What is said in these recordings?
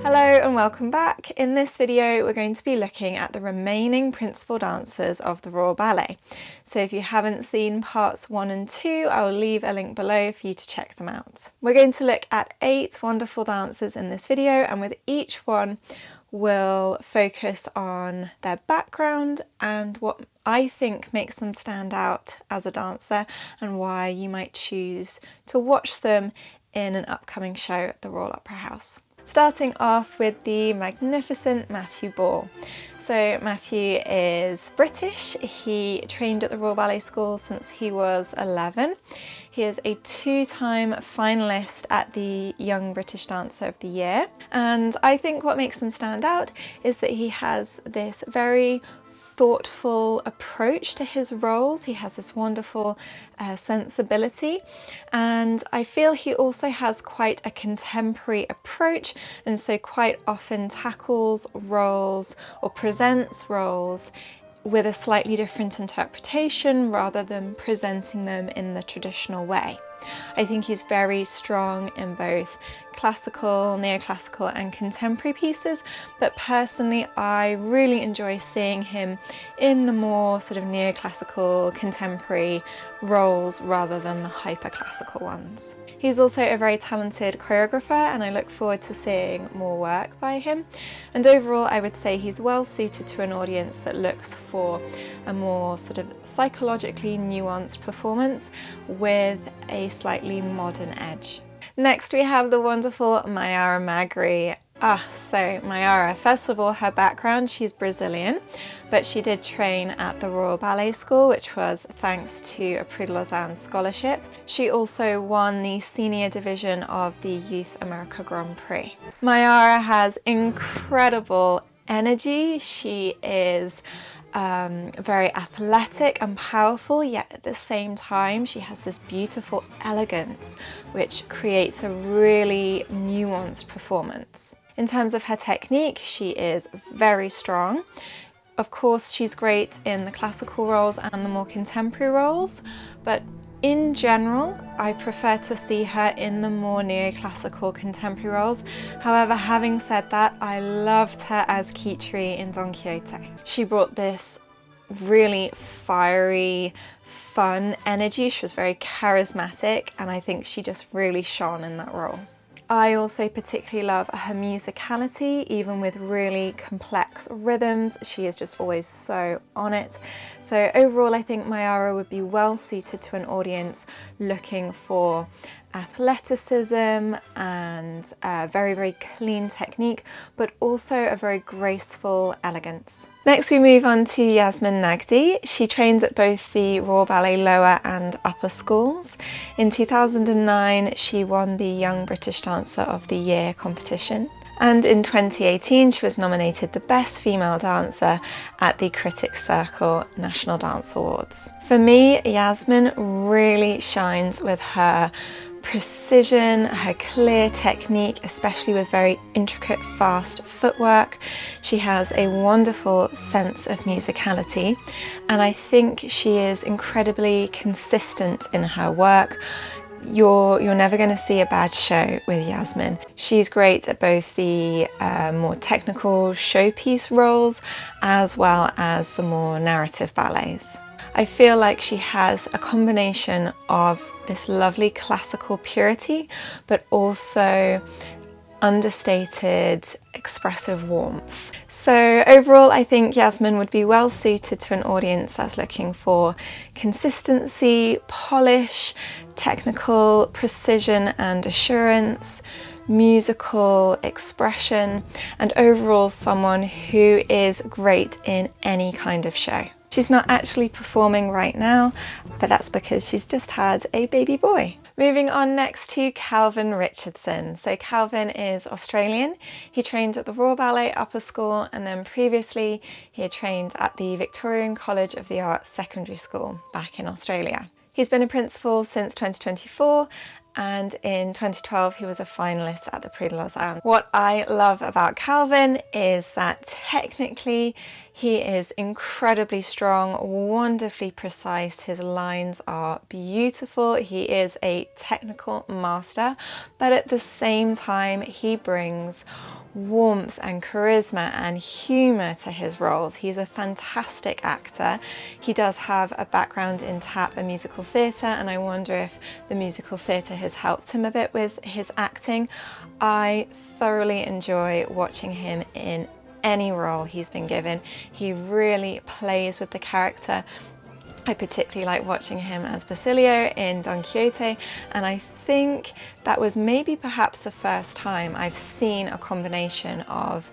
Hello and welcome back. In this video we're going to be looking at the remaining principal dancers of the Royal Ballet. So if you haven't seen parts 1 and 2, I will leave a link below for you to check them out. We're going to look at 8 wonderful dancers in this video, and with each one we'll focus on their background and what I think makes them stand out as a dancer and why you might choose to watch them in an upcoming show at the Royal Opera House. Starting off with the magnificent Matthew Ball. So Matthew is British. He trained at the Royal Ballet School since he was 11. He is a 2-time finalist at the Young British Dancer of the Year. And I think what makes him stand out is that he has this very thoughtful approach to his roles. He has this wonderful sensibility, and I feel he also has quite a contemporary approach, and so quite often tackles roles or presents roles with a slightly different interpretation rather than presenting them in the traditional way. I think he's very strong in both classical, neoclassical and contemporary pieces, but personally I really enjoy seeing him in the more sort of neoclassical, contemporary roles rather than the hyper-classical ones. He's also a very talented choreographer, and I look forward to seeing more work by him. And overall I would say he's well suited to an audience that looks for a more sort of psychologically nuanced performance with a slightly modern edge. Next we have the wonderful Mayara Magri. So Mayara, first of all, her background, she's Brazilian, but she did train at the Royal Ballet School, which was thanks to a Prix de Lausanne scholarship. She also won the senior division of the Youth America Grand Prix. Mayara has incredible energy. She is very athletic and powerful, yet at the same time she has this beautiful elegance which creates a really nuanced performance. In terms of her technique, she is very strong. Of course, she's great in the classical roles and the more contemporary roles, but in general, I prefer to see her in the more neoclassical contemporary roles. However, having said that, I loved her as Kitri in Don Quixote. She brought this really fiery, fun energy. She was very charismatic, and I think she just really shone in that role. I also particularly love her musicality, even with really complex rhythms. She is just always so on it. So overall, I think Mayara would be well suited to an audience looking for athleticism and very, very clean technique, but also a very graceful elegance. Next we move on to Yasmine Naghdi. She trains at both the Royal Ballet Lower and Upper Schools. In 2009 she won the Young British Dancer of the Year competition, and in 2018 she was nominated the Best Female Dancer at the Critics Circle National Dance Awards. For me, Yasmine really shines with her precision, her clear technique, especially with very intricate, fast footwork. She has a wonderful sense of musicality, and I think she is incredibly consistent in her work. You're never going to see a bad show with Yasmine. She's great at both the more technical showpiece roles as well as the more narrative ballets. I feel like she has a combination of this lovely classical purity, but also understated, expressive warmth. So overall, I think Yasmine would be well suited to an audience that's looking for consistency, polish, technical precision and assurance, musical expression, and overall someone who is great in any kind of show. She's not actually performing right now, but that's because she's just had a baby boy. Moving on next to Calvin Richardson. So Calvin is Australian. He trained at the Royal Ballet Upper School, and then previously he had trained at the Victorian College of the Arts Secondary School back in Australia. He's been a principal since 2024, and in 2012 he was a finalist at the Prix de Lausanne. What I love about Calvin is that technically he is incredibly strong, wonderfully precise. His lines are beautiful. He is a technical master, but at the same time he brings warmth and charisma and humour to his roles. He's a fantastic actor. He does have a background in tap and musical theatre, and I wonder if the musical theatre has helped him a bit with his acting. I thoroughly enjoy watching him in any role he's been given. He really plays with the character. I particularly like watching him as Basilio in Don Quixote, and I think that was maybe perhaps the first time I've seen a combination of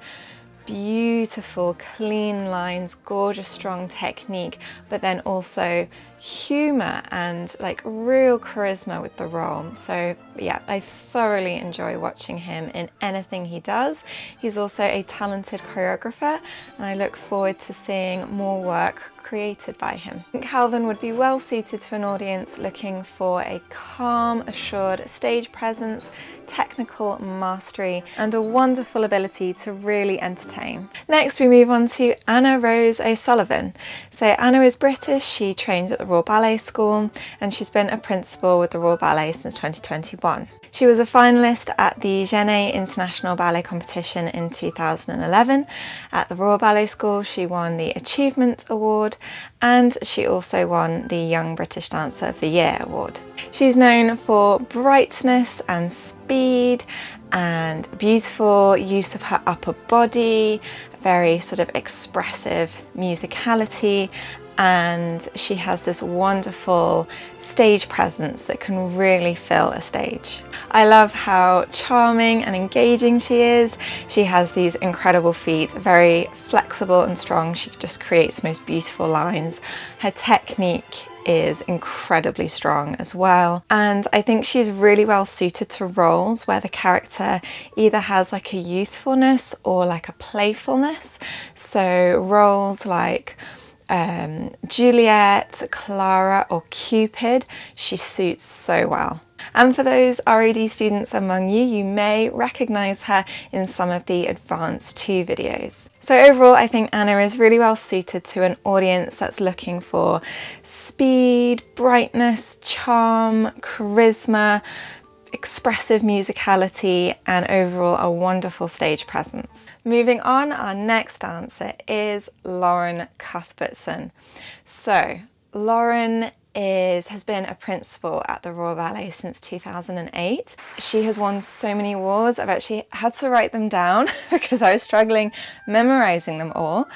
beautiful, clean lines, gorgeous, strong technique, but then also humour and like real charisma with the role. So yeah, I thoroughly enjoy watching him in anything he does. He's also a talented choreographer, and I look forward to seeing more work created by him. I think Calvin would be well suited to an audience looking for a calm, assured stage presence, technical mastery, and a wonderful ability to really entertain. Next we move on to Anna Rose O'Sullivan. So Anna is British, she trained at the Royal Ballet School, and she's been a principal with the Royal Ballet since 2021. She was a finalist at the Genet International Ballet Competition in 2011. At the Royal Ballet School, she won the Achievement Award, and she also won the Young British Dancer of the Year award. She's known for brightness and speed and beautiful use of her upper body, very sort of expressive musicality, and she has this wonderful stage presence that can really fill a stage. I love how charming and engaging she is. She has these incredible feet, very flexible and strong. She just creates the most beautiful lines. Her technique is incredibly strong as well, and I think she's really well suited to roles where the character either has like a youthfulness or like a playfulness. So roles like Juliet, Clara or Cupid, she suits so well. And for those RAD students among you, you may recognise her in some of the Advanced 2 videos. So overall, I think Anna is really well suited to an audience that's looking for speed, brightness, charm, charisma, expressive musicality, and overall a wonderful stage presence. Moving on, our next dancer is Lauren Cuthbertson. So Lauren has been a principal at the Royal Ballet since 2008. She has won so many awards. I've actually had to write them down because I was struggling memorising them all.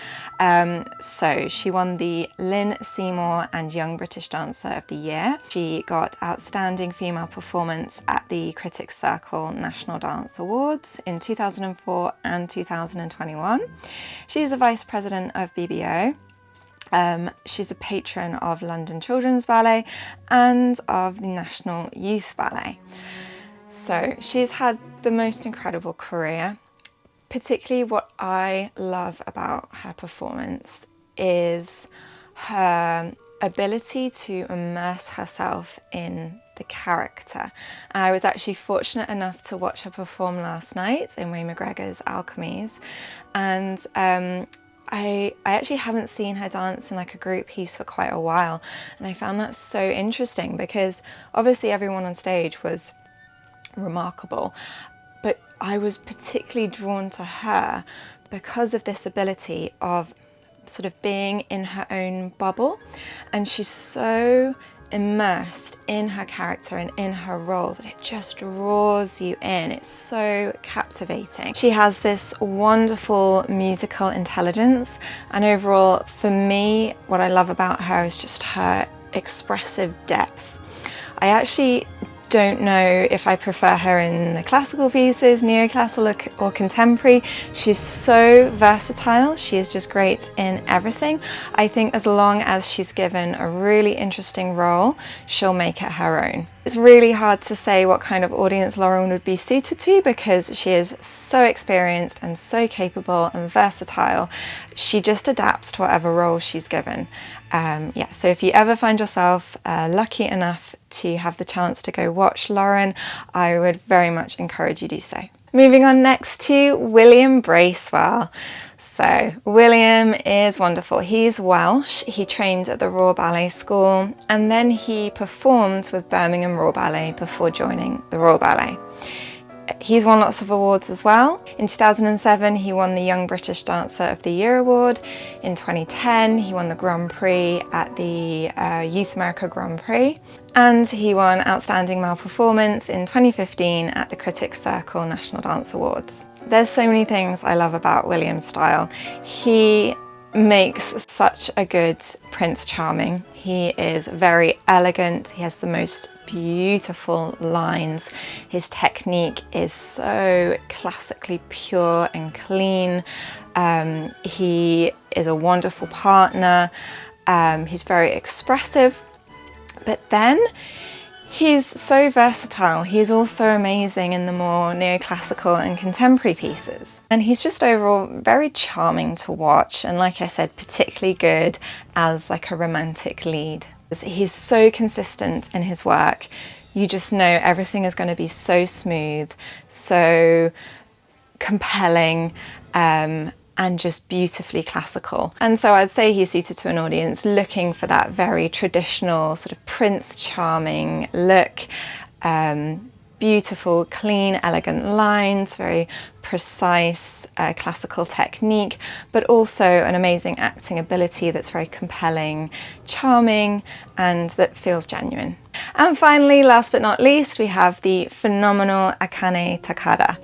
So she won the Lynn Seymour and Young British Dancer of the Year. She got Outstanding Female Performance at the Critics Circle National Dance Awards in 2004 and 2021. She's the Vice President of BBO. She's a patron of London Children's Ballet and of the National Youth Ballet. So she's had the most incredible career. Particularly what I love about her performance is her ability to immerse herself in the character. I was actually fortunate enough to watch her perform last night in Ray McGregor's Alchemies, and I actually haven't seen her dance in like a group piece for quite a while, and I found that so interesting because obviously everyone on stage was remarkable, but I was particularly drawn to her because of this ability of sort of being in her own bubble, and she's so immersed in her character and in her role that it just draws you in. It's so captivating. She has this wonderful musical intelligence, and overall for me what I love about her is just her expressive depth. I actually don't know if I prefer her in the classical pieces, neoclassical or contemporary. She's so versatile. She is just great in everything. I think as long as she's given a really interesting role, she'll make it her own. It's really hard to say what kind of audience Lauren would be suited to because she is so experienced and so capable and versatile. She just adapts to whatever role she's given. Yeah, so if you ever find yourself lucky enough to have the chance to go watch Lauren, I would very much encourage you to do so. Moving on next to William Bracewell. So William is wonderful. He's Welsh. He trained at the Royal Ballet School, and then he performed with Birmingham Royal Ballet before joining the Royal Ballet. He's won lots of awards as well. In 2007, he won the Young British Dancer of the Year award. In 2010, he won the Grand Prix at the Youth America Grand Prix. And he won Outstanding Male Performance in 2015 at the Critics Circle National Dance Awards. There's so many things I love about William's style. He makes such a good Prince Charming. He is very elegant. He has the most beautiful lines. His technique is so classically pure and clean. He is a wonderful partner. He's very expressive, but then he's so versatile. He's also amazing in the more neoclassical and contemporary pieces. And he's just overall very charming to watch, and like I said, particularly good as like a romantic lead. He's so consistent in his work. You just know everything is going to be so smooth, so compelling, and just beautifully classical. And so I'd say he's suited to an audience looking for that very traditional sort of Prince Charming look. Beautiful, clean, elegant lines, very precise classical technique, but also an amazing acting ability that's very compelling, charming, and that feels genuine. And finally, last but not least, we have the phenomenal Akane Takada.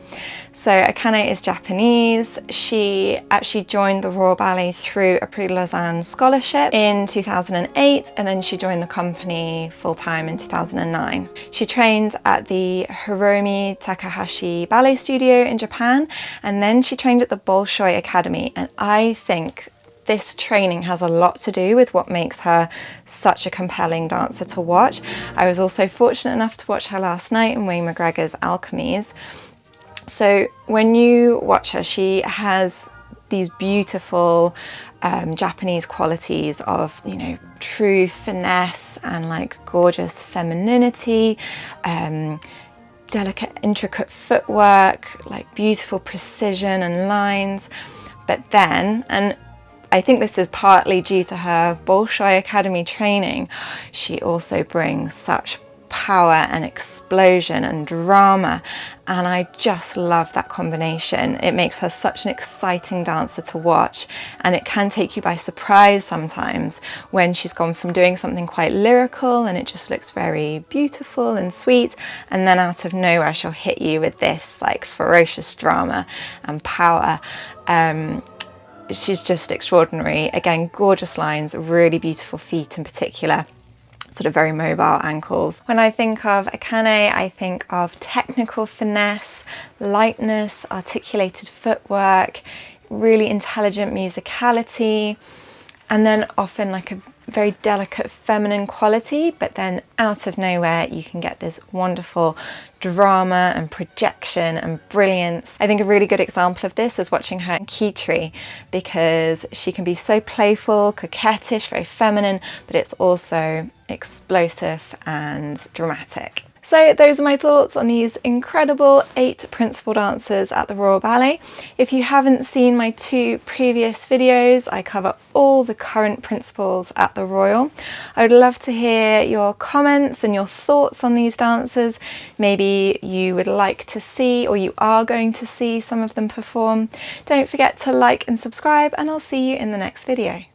So Akane is Japanese. She actually joined the Royal Ballet through a Prix de Lausanne scholarship in 2008, and then she joined the company full-time in 2009. She trained at the Hiromi Takahashi Ballet Studio in Japan, and then she trained at the Bolshoi Academy, and I think this training has a lot to do with what makes her such a compelling dancer to watch. I was also fortunate enough to watch her last night in Wayne McGregor's Alchemies. So when you watch her, she has these beautiful Japanese qualities of, you know, true finesse and like gorgeous femininity, delicate, intricate footwork, like beautiful precision and lines. But then, and I think this is partly due to her Bolshoi Academy training, she also brings such power and explosion and drama, and I just love that combination. It makes her such an exciting dancer to watch, and it can take you by surprise sometimes when she's gone from doing something quite lyrical and it just looks very beautiful and sweet, and then out of nowhere she'll hit you with this like ferocious drama and power. She's just extraordinary. Again, gorgeous lines, really beautiful feet in particular, sort of very mobile ankles. When I think of Akane, I think of technical finesse, lightness, articulated footwork, really intelligent musicality, and then often like a very delicate feminine quality, but then out of nowhere you can get this wonderful drama and projection and brilliance. I think a really good example of this is watching her in Kitri, because she can be so playful, coquettish, very feminine, but it's also explosive and dramatic. So those are my thoughts on these incredible 8 principal dancers at the Royal Ballet. If you haven't seen my 2 previous videos, I cover all the current principals at the Royal. I would love to hear your comments and your thoughts on these dancers. Maybe you would like to see, or you are going to see, some of them perform. Don't forget to like and subscribe, and I'll see you in the next video.